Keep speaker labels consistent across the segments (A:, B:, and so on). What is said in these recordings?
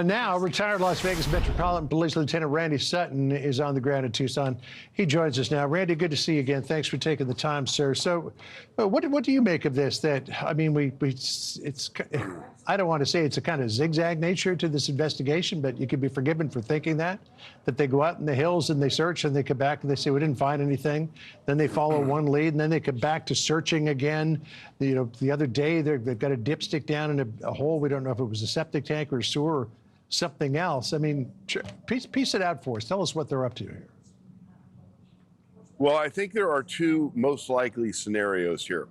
A: Now, retired Las Vegas Metropolitan Police Lieutenant Randy Sutton is on the ground in Tucson. He joins us now. Randy, good to see you again. Thanks for taking the time, sir. So, what do you make of this? That I mean, it's I don't want to say it's a kind of zigzag nature to this investigation, but you could be forgiven for thinking that they go out in the hills and they search and they come back and they say we didn't find anything. Then they follow one lead and then they come back to searching again. The other day they've got a dipstick down in a hole. We don't know if it was a septic tank or a sewer or something else. I mean, piece it out for us. Tell us what they're up to here.
B: Well, I think there are two most likely scenarios here.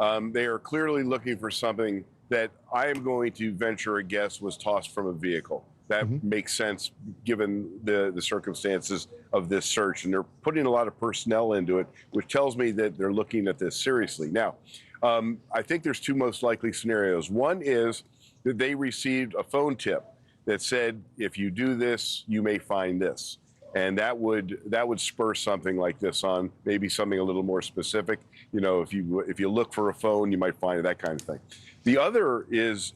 B: They are clearly looking for something that I am going to venture a guess was tossed from a vehicle. That makes sense given the circumstances of this search. And they're putting a lot of personnel into it, which tells me that they're looking at this seriously. Now, I think there's two most likely scenarios. One is that they received a phone tip that said, if you do this, you may find this. And that would spur something like this on, maybe something a little more specific. You know, if you look for a phone, you might find it, that kind of thing. The other is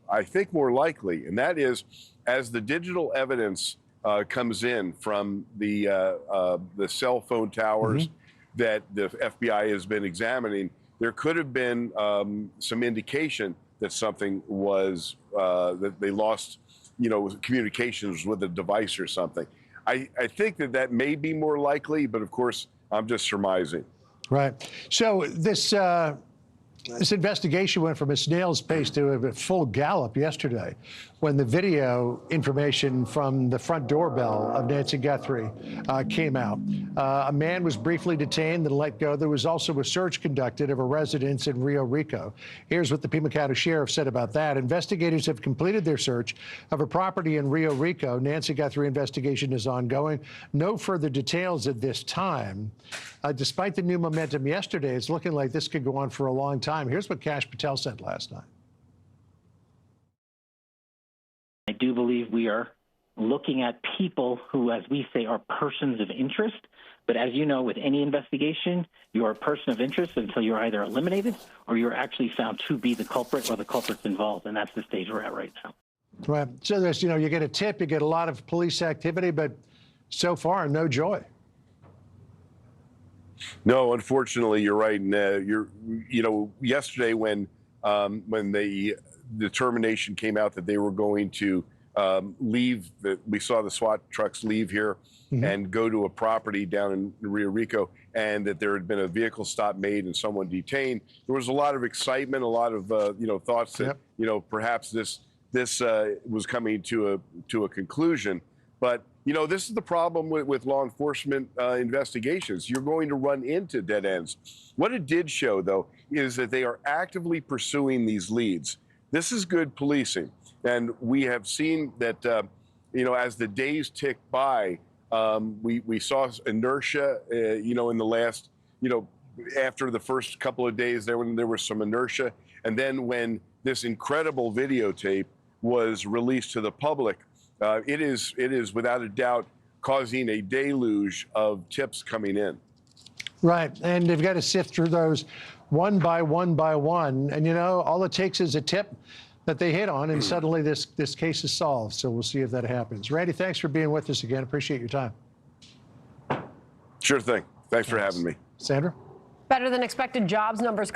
B: I think more likely, and that is as the digital evidence comes in from the cell phone towers that the FBI has been examining, there could have been some indication that something was, that they lost, communications with a device or something. I think that may be more likely, but of course, I'm just surmising.
A: Right. So this investigation went from a snail's pace to a full Gallup yesterday when the video information from the front doorbell of Nancy Guthrie came out. A man was briefly detained and let go. There was also a search conducted of a residence in Rio Rico. Here's what the Pima County Sheriff said about that. Investigators have completed their search of a property in Rio Rico. Nancy Guthrie investigation is ongoing. No further details at this time. Despite the new momentum yesterday, it's looking like this could go on for a long time. Here's what Kash Patel said last night.
C: I do believe we are looking at people who, as we say, are persons of interest. But as you know, with any investigation, you are a person of interest until you're either eliminated or you're actually found to be the culprit or the culprit's involved. And that's the stage we're at right now.
A: Right. So there's, you get a tip, you get a lot of police activity, but so far, no joy.
B: No, unfortunately, you're right. And yesterday when the determination came out that they were going to leave, we saw the SWAT trucks leave here and go to a property down in Rio Rico, and that there had been a vehicle stop made and someone detained. There was a lot of excitement, a lot of thoughts that perhaps this was coming to a conclusion, but. This is the problem with law enforcement investigations. You're going to run into dead ends. What it did show, though, is that they are actively pursuing these leads. This is good policing. And we have seen that, as the days tick by, we saw inertia, in the last, after the first couple of days, there was some inertia. And then when this incredible videotape was released to the public, it is without a doubt causing a deluge of tips coming in.
A: Right, and they've got to sift through those one by one by one, and all it takes is a tip that they hit on, and suddenly this case is solved. So we'll see if that happens. Randy, thanks for being with us again. Appreciate your time.
B: Sure thing. Thanks for having me.
A: Sandra?
D: Better than expected jobs numbers come